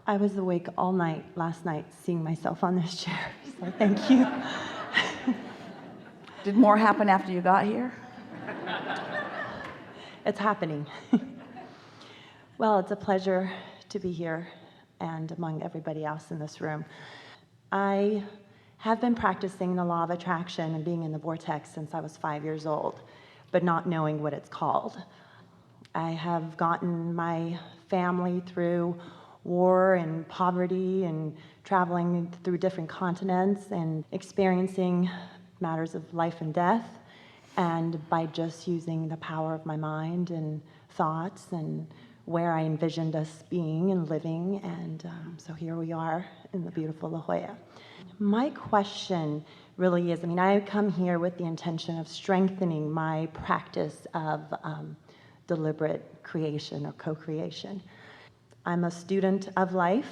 I was awake all night last night seeing myself on this chair, so thank you. Did more happen after you got here? It's happening. Well, it's a pleasure to be here and among everybody else in this room. I have been practicing the law of attraction and being in the vortex since I was 5 years old, but not knowing what it's called. I have gotten my family through war and poverty and traveling through different continents and experiencing matters of life and death, and by just using the power of my mind and thoughts and where I envisioned us being and living, and so here we are in the beautiful La Jolla. My question really is, I come here with the intention of strengthening my practice of deliberate creation or co-creation. I'm a student of life,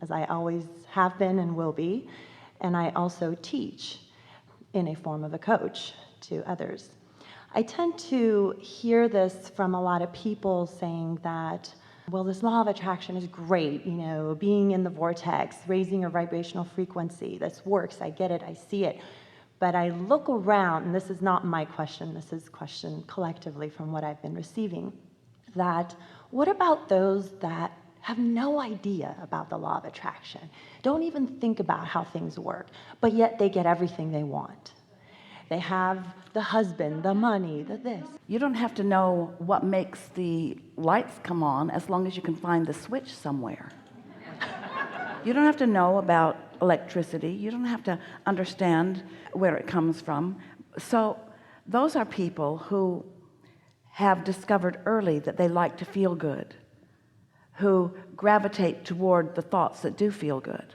as I always have been and will be, and I also teach in a form of a coach to others. I tend to hear this from a lot of people saying that, well, this law of attraction is great, being in the vortex, raising your vibrational frequency, this works, I get it, I see it. But I look around, and this is not my question, this is a question collectively from what I've been receiving, that what about those that have no idea about the law of attraction, don't even think about how things work, but yet they get everything they want? They have the husband, the money, the this. You don't have to know what makes the lights come on as long as you can find the switch somewhere. You don't have to know about electricity. You don't have to understand where it comes from. So those are people who have discovered early that they like to feel good, who gravitate toward the thoughts that do feel good.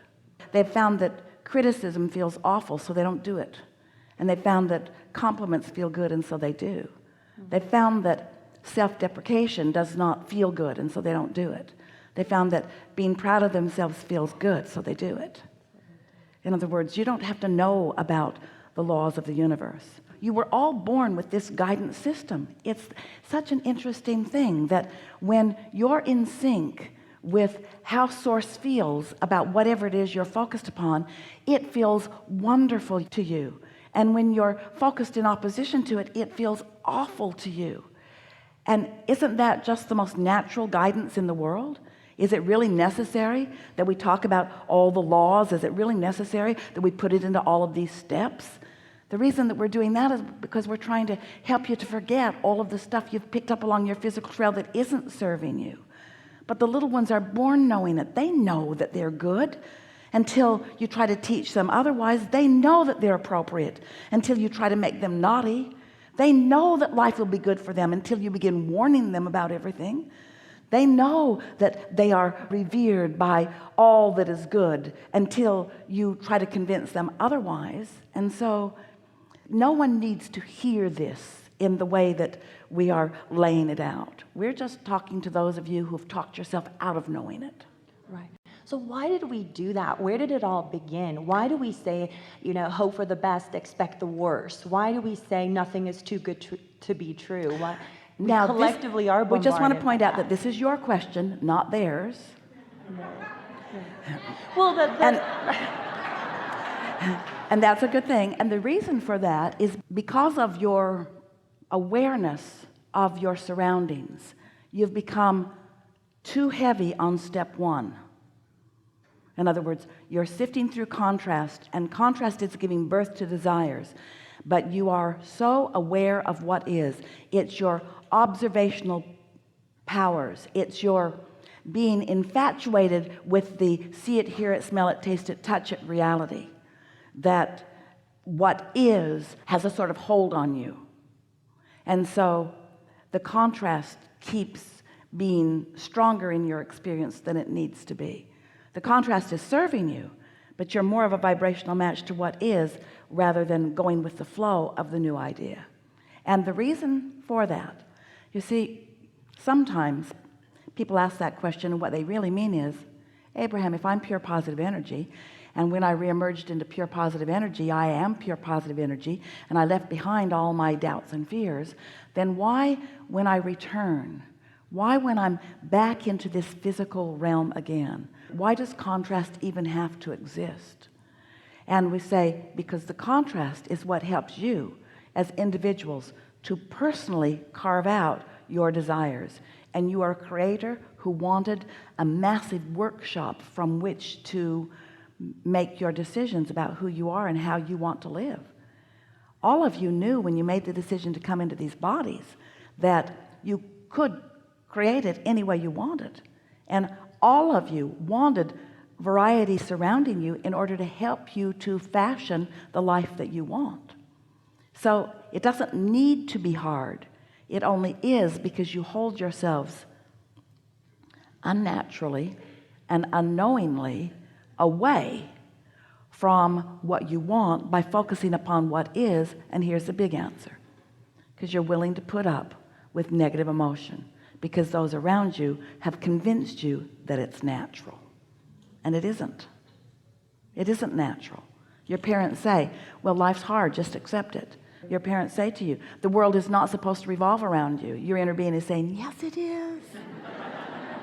They've found that criticism feels awful, so they don't do it. And they found that compliments feel good, and so they do. They found that self-deprecation does not feel good, and so they don't do it. They found that being proud of themselves feels good, so they do it. In other words, you don't have to know about the laws of the universe. You were all born with this guidance system. It's such an interesting thing that when you're in sync with how source feels about whatever it is you're focused upon, it feels wonderful to you. And when you're focused in opposition to it, it feels awful to you. And isn't that just the most natural guidance in the world? Is it really necessary that we talk about all the laws? Is it really necessary that we put it into all of these steps? The reason that we're doing that is because we're trying to help you to forget all of the stuff you've picked up along your physical trail that isn't serving you. But the little ones are born knowing it. They know that they're good until you try to teach them otherwise. They know that they're appropriate until you try to make them naughty. They know that life will be good for them until you begin warning them about everything. They know that they are revered by all that is good until you try to convince them otherwise. And so no one needs to hear this in the way that we are laying it out. We're just talking to those of you who've talked yourself out of knowing it. Right. So why did we do that? Where did it all begin? Why do we say, hope for the best, expect the worst? Why do we say nothing is too good to be true? Why? We Now, collectively are bombarded. We just want to point out that this is your question, not theirs. Well, and that's a good thing. And the reason for that is because of your awareness of your surroundings. You've become too heavy on step one. In other words, you're sifting through contrast, and contrast is giving birth to desires. But you are so aware of what is. It's your observational powers. It's your being infatuated with the see it, hear it, smell it, taste it, touch it reality, that what is has a sort of hold on you. And so the contrast keeps being stronger in your experience than it needs to be. The contrast is serving you, but you're more of a vibrational match to what is rather than going with the flow of the new idea. And the reason for that, you see, sometimes people ask that question, and what they really mean is, Abraham, if I'm pure positive energy, and when I reemerged into pure positive energy, I am pure positive energy, and I left behind all my doubts and fears, then why, when I return, Why, when I'm back into this physical realm again, why does contrast even have to exist? And we say, because the contrast is what helps you as individuals to personally carve out your desires. And you are a creator who wanted a massive workshop from which to make your decisions about who you are and how you want to live. All of you knew when you made the decision to come into these bodies that you could create it any way you wanted, and all of you wanted variety surrounding you in order to help you to fashion the life that you want. So it doesn't need to be hard. It only is because you hold yourselves unnaturally and unknowingly away from what you want by focusing upon what is. And here's the big answer: because you're willing to put up with negative emotion, because those around you have convinced you that it's natural, and it isn't. It isn't natural. Your parents say, well, life's hard, just accept it. Your parents say to you, the world is not supposed to revolve around you. Your inner being is saying, yes it is.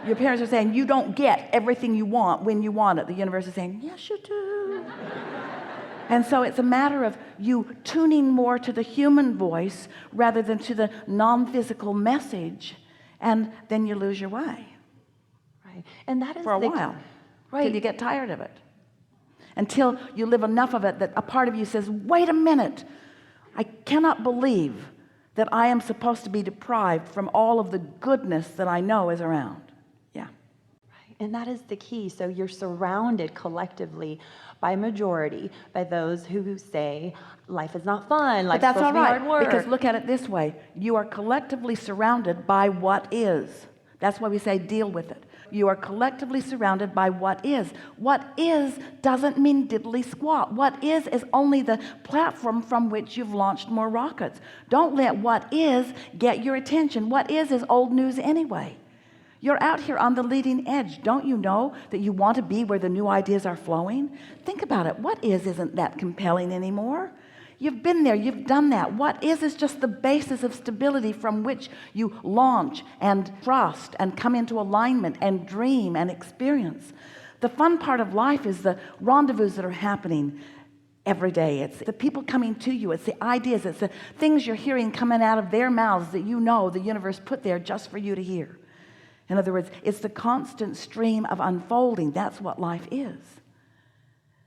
Your parents are saying, you don't get everything you want when you want it. The universe is saying, yes you do. And so it's a matter of you tuning more to the human voice rather than to the non-physical message, and then you lose your way. Right. And that is for a while, right, till you get tired of it, until you live enough of it that a part of you says, wait a minute, I cannot believe that I am supposed to be deprived from all of the goodness that I know is around. Yeah. Right. And that is the key. So you're surrounded collectively by majority, by those who say life is not fun, But life's that's supposed all to be right, hard work. because look at it this way: you are collectively surrounded by what is. That's why we say deal with it. You are collectively surrounded by what is. What is doesn't mean diddly squat. What is only the platform from which you've launched more rockets. Don't let what is get your attention. What is old news anyway. You're out here on the leading edge. Don't you know that you want to be where the new ideas are flowing? Think about it. What is isn't that compelling anymore. You've been there, you've done that. What is just the basis of stability from which you launch and trust and come into alignment and dream and experience. The fun part of life is the rendezvous that are happening every day. It's the people coming to you. It's the ideas. It's the things you're hearing coming out of their mouths that you know the universe put there just for you to hear. In other words, it's the constant stream of unfolding. That's what life is.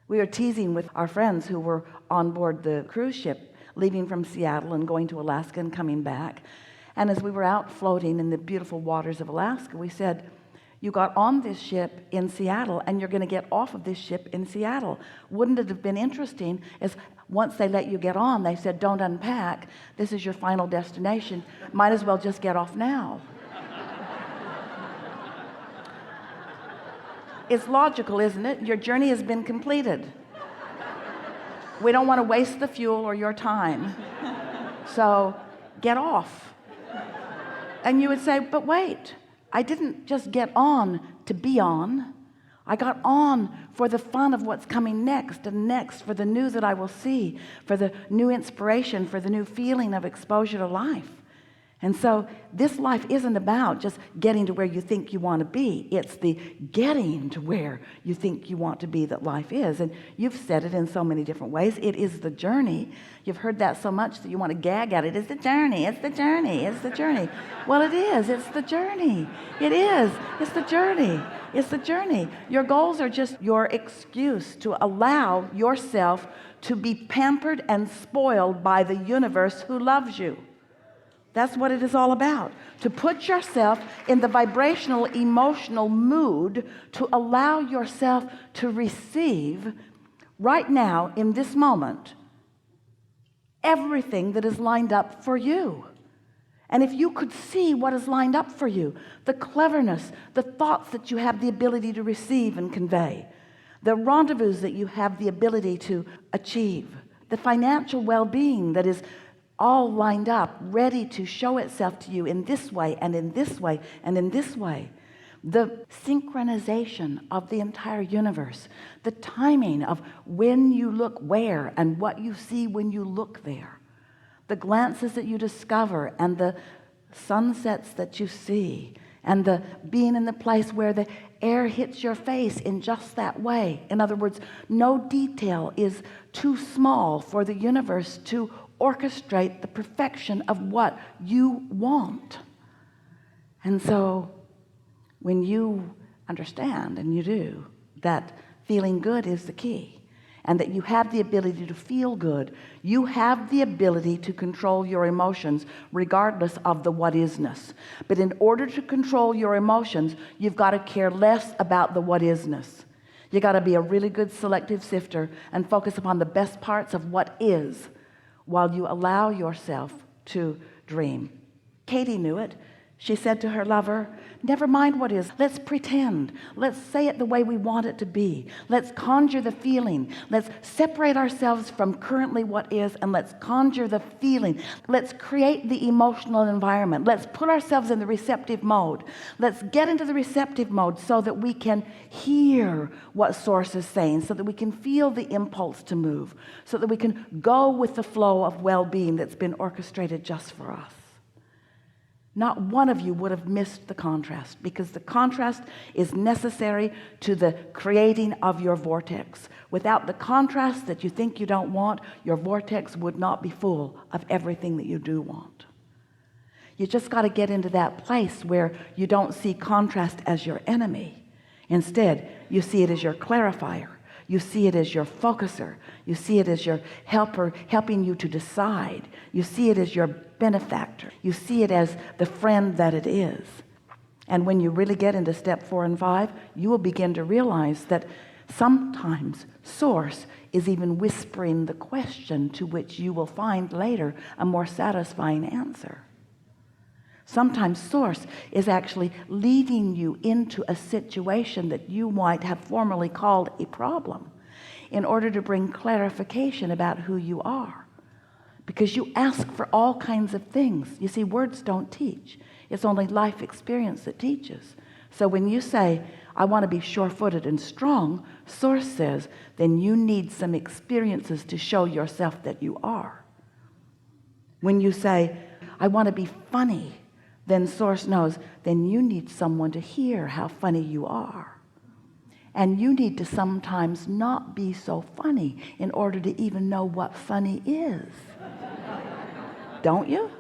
We were teasing with our friends who were on board the cruise ship, leaving from Seattle and going to Alaska and coming back. And as we were out floating in the beautiful waters of Alaska, we said, you got on this ship in Seattle and you're going to get off of this ship in Seattle. Wouldn't it have been interesting as once they let you get on, they said, don't unpack. This is your final destination. Might as well just get off now. It's logical, isn't it? Your journey has been completed. We don't want to waste the fuel or your time. So get off. And you would say, but wait, I didn't just get on to be on. I got on for the fun of what's coming next and next, for the new that I will see, for the new inspiration, for the new feeling of exposure to life. And so this life isn't about just getting to where you think you want to be. It's the getting to where you think you want to be that life is. And you've said it in so many different ways. It is the journey. You've heard that so much that you want to gag at it. It's the journey. It's the journey. It's the journey. Well, it is. It's the journey. It is. It's the journey. It's the journey. Your goals are just your excuse to allow yourself to be pampered and spoiled by the universe who loves you. That's what it is all about. To put yourself in the vibrational, emotional mood to allow yourself to receive right now in this moment everything that is lined up for you. And if you could see what is lined up for you, the cleverness, the thoughts that you have the ability to receive and convey, the rendezvous that you have the ability to achieve, the financial well-being that is all lined up, ready to show itself to you in this way and in this way and in this way. The synchronization of the entire universe, the timing of when you look where and what you see when you look there, the glances that you discover and the sunsets that you see and the being in the place where the air hits your face in just that way. In other words, no detail is too small for the universe to orchestrate the perfection of what you want. And so when you understand, and you do, that feeling good is the key, and that you have the ability to feel good, you have the ability to control your emotions regardless of the what isness. But in order to control your emotions, you've got to care less about the what isness. You got to be a really good selective sifter and focus upon the best parts of what is, while you allow yourself to dream. Katie knew it. She said to her lover, never mind what is, let's pretend. Let's say it the way we want it to be. Let's conjure the feeling. Let's separate ourselves from currently what is, and let's conjure the feeling. Let's create the emotional environment. Let's put ourselves in the receptive mode. Let's get into the receptive mode so that we can hear what Source is saying, so that we can feel the impulse to move, so that we can go with the flow of well-being that's been orchestrated just for us. Not one of you would have missed the contrast, because the contrast is necessary to the creating of your vortex. Without the contrast that you think you don't want, your vortex would not be full of everything that you do want. You just got to get into that place where you don't see contrast as your enemy. Instead, you see it as your clarifier. You see it as your focuser. You see it as your helper, helping you to decide. You see it as your benefactor. You see it as the friend that it is. And when you really get into step 4 and 5, you will begin to realize that sometimes Source is even whispering the question to which you will find later a more satisfying answer. Sometimes Source is actually leading you into a situation that you might have formerly called a problem, in order to bring clarification about who you are. Because you ask for all kinds of things. You see, words don't teach. It's only life experience that teaches. So when you say, I want to be sure-footed and strong, Source says, then you need some experiences to show yourself that you are. When you say, I want to be funny, then Source knows, then you need someone to hear how funny you are. And you need to sometimes not be so funny in order to even know what funny is. Don't you?